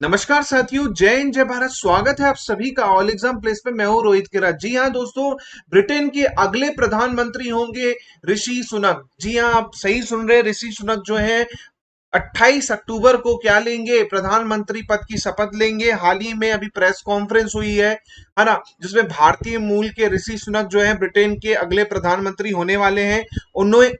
नमस्कार साथियों, जय हिंद जय भारत। स्वागत है आप सभी का ऑल एग्जाम प्लेस पे। मैं हूं रोहित किरात। जी हाँ दोस्तों, ब्रिटेन के अगले प्रधानमंत्री होंगे ऋषि सुनक। जी हाँ, आप सही सुन रहे हैं। ऋषि सुनक जो है 28 अक्टूबर को क्या लेंगे, प्रधानमंत्री पद की शपथ लेंगे। हाल ही में अभी प्रेस कॉन्फ्रेंस हुई है ना, जिसमें भारतीय मूल के ऋषि सुनक जो है ब्रिटेन के अगले प्रधानमंत्री होने वाले हैं। उन्होंने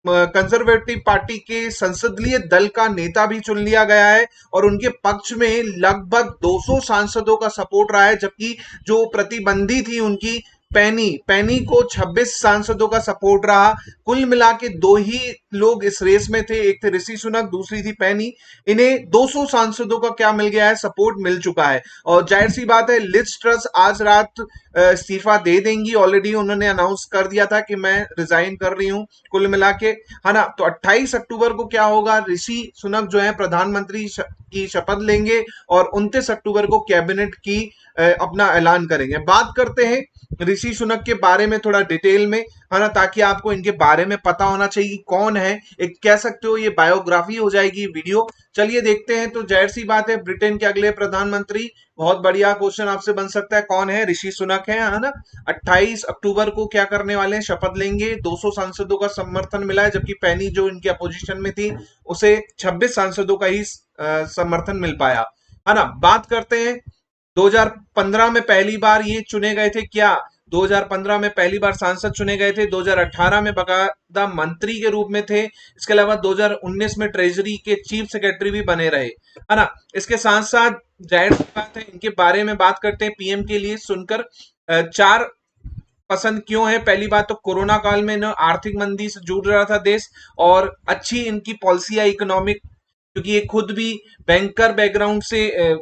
कंजर्वेटिव पार्टी के संसदीय दल का नेता भी चुन लिया गया है और उनके पक्ष में लगभग 200 सांसदों का सपोर्ट रहा है, जबकि जो प्रतिबंधी थी उनकी पैनी पैनी को 26 सांसदों का सपोर्ट रहा। कुल मिला के दो ही लोग इस रेस में थे, एक थे ऋषि सुनक, दूसरी थी पैनी। इन्हें 200 सांसदों का क्या मिल गया है, सपोर्ट मिल चुका है। और जाहिर सी बात है, लिज ट्रस आज रात इस्तीफा दे देंगी। ऑलरेडी उन्होंने अनाउंस कर दिया था कि मैं रिजाइन कर रही हूँ कुल मिला के, है ना। तो 28 अक्टूबर को क्या होगा, ऋषि सुनक जो है प्रधानमंत्री की शपथ लेंगे और 29 अक्टूबर को कैबिनेट की अपना ऐलान करेंगे। बात करते हैं ऋषि सुनक के बारे में थोड़ा डिटेल में, है ना, ताकि आपको इनके बारे में पता होना चाहिए कि कौन है। एक कह सकते हो ये बायोग्राफी हो जाएगी वीडियो। चलिए देखते हैं। तो जाहिर सी बात है, ब्रिटेन के अगले प्रधानमंत्री, बहुत बढ़िया क्वेश्चन आपसे बन सकता है, कौन है? ऋषि सुनक है ना। 28 अक्टूबर को क्या करने वाले हैं, शपथ लेंगे। 200 सांसदों का समर्थन मिला है, जबकि पैनी जो इनकी अपोजिशन में थी उसे 26 सांसदों का ही समर्थन मिल पाया, है ना। बात करते हैं 2015 में पहली बार ये चुने गए थे क्या? 2015 में पहली बार सांसद चुने गए थे। 2018 में बाकायदा मंत्री के रूप में थे। इसके अलावा 2019 में ट्रेजरी के चीफ सेक्रेटरी भी बने रहे, है ना। इसके साथ साथ जाहिर सी बात है, इनके बारे में बात करते हैं। पीएम के लिए सुनकर चार पसंद क्यों है? पहली बात तो कोरोना काल में न आर्थिक मंदी से जूझ रहा था देश, और अच्छी इनकी पॉलिसी है इकोनॉमिक, क्योंकि ये खुद भी बैंकर बैकग्राउंड से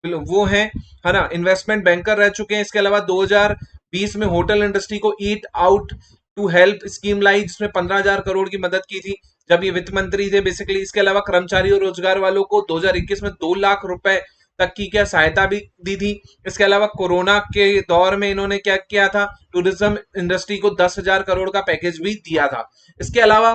वो है ना, इन्वेस्टमेंट बैंकर रह चुके हैं। इसके अलावा 2020 में होटल इंडस्ट्री को eat out to help scheme लाई, जिसमें 15,000 करोड़ की मदद की थी जब ये वित्त मंत्री थे बेसिकली। इसके अलावा कर्मचारी और रोजगार वालों को 2021 में 2 लाख रुपए तक की क्या सहायता भी दी थी। इसके अलावा कोरोना के दौर में इन्होंने क्या किया था, टूरिज्म इंडस्ट्री को 10,000 करोड़ का पैकेज भी दिया था। इसके अलावा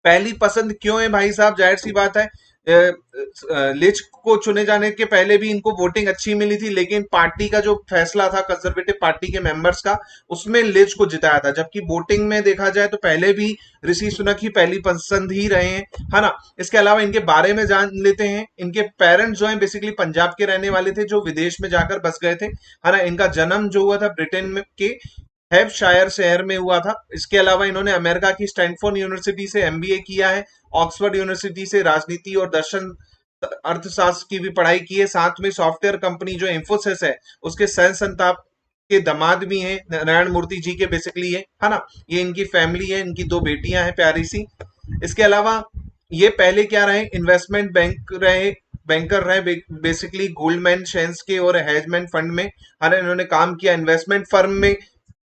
पहली पसंद क्यों है भाई साहब? जाहिर सी बात है, लिच को चुने जाने के पहले भी इनको वोटिंग अच्छी मिली थी, लेकिन पार्टी का जो फैसला था कंजर्वेटिव पार्टी के मेंबर्स का, उसमें लिच को जिताया था। जबकि वोटिंग में देखा जाए तो पहले भी ऋषि सुनक ही पहली पसंद ही रहे हैं, है ना। इसके अलावा इनके बारे में जान लेते हैं। इनके पेरेंट्स जो हैं बेसिकली पंजाब के रहने वाले थे, जो विदेश में जाकर बस गए थे, है ना। इनका जन्म जो हुआ था ब्रिटेन में के हैम्पशायर शहर में हुआ था। इसके अलावा इन्होंने अमेरिका की स्टैनफोर्ड यूनिवर्सिटी से एमबीए किया है, ऑक्सफोर्ड यूनिवर्सिटी से राजनीति और दर्शन अर्थशास्त्र की भी पढ़ाई की है। साथ में सॉफ्टवेयर कंपनी जो इंफोसिस है, उसके सह संस्थापक के दामाद भी हैं, नारायण मूर्ति जी के बेसिकली है ना। ये इनकी फैमिली है, इनकी 2 बेटियां हैं प्यारी सी। इसके अलावा ये पहले क्या रहे, इन्वेस्टमेंट बैंकर रहे बेसिकली गोल्डमैन शेन्स के और हेजमैन फंड में, है इन्होंने काम किया।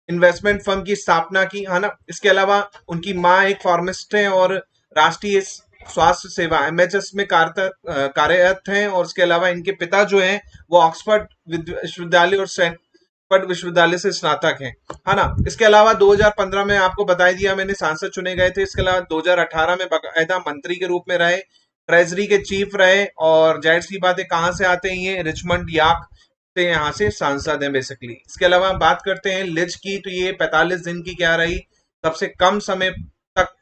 इन्वेस्टमेंट फर्म की स्थापना की, है ना। इसके अलावा उनकी माँ एक फार्मासिस्ट है और राष्ट्रीय स्वास्थ्य सेवा एमएचएस में कार्यरत हैं। और इसके अलावा इनके पिता जो हैं वो ऑक्सफोर्ड विश्वविद्यालय और स्टैनफोर्ड विश्वविद्यालय से स्नातक हैं, है ना। इसके अलावा 2015 में आपको बता दिया मैंने, सांसद चुने गए थे। इसके अलावा 2018 में बाकायदा मंत्री के रूप में रहे, ट्रेजरी के चीफ रहे। और जाहिर सी बात है, कहाँ से आते हैं ये? रिचमंड यार्क से यहाँ से सांसद हैं बेसिकली। इसके अलावा हम बात करते हैं लिज की, तो ये 45 दिन की क्या रही, सबसे कम समय तक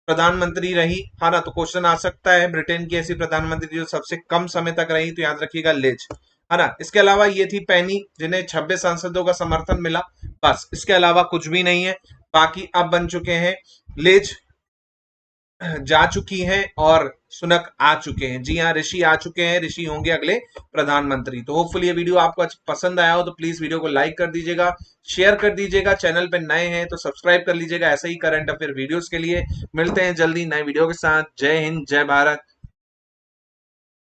प्रधानमंत्री रही, है ना। तो क्वेश्चन आ सकता है, ब्रिटेन की ऐसी प्रधानमंत्री जो सबसे कम समय तक रही, तो याद रखिएगा लिज, है ना। इसके अलावा ये थी पैनी, जिन्हें 26 सांसदों का समर्थन मिला। बस इसके अलावा कुछ भी नहीं है। बाकी अब बन चुके हैं, लिज जा चुकी हैं और सुनक आ चुके हैं। जी हाँ, ऋषि आ चुके हैं, ऋषि होंगे अगले प्रधानमंत्री। तो होपफुली ये वीडियो आपको पसंद आया हो तो प्लीज वीडियो को लाइक कर दीजिएगा, शेयर कर दीजिएगा। चैनल पे नए हैं तो सब्सक्राइब कर लीजिएगा ऐसे ही करंट अफेयर वीडियोस के लिए। मिलते हैं जल्दी नए वीडियो के साथ। जय हिंद जय भारत।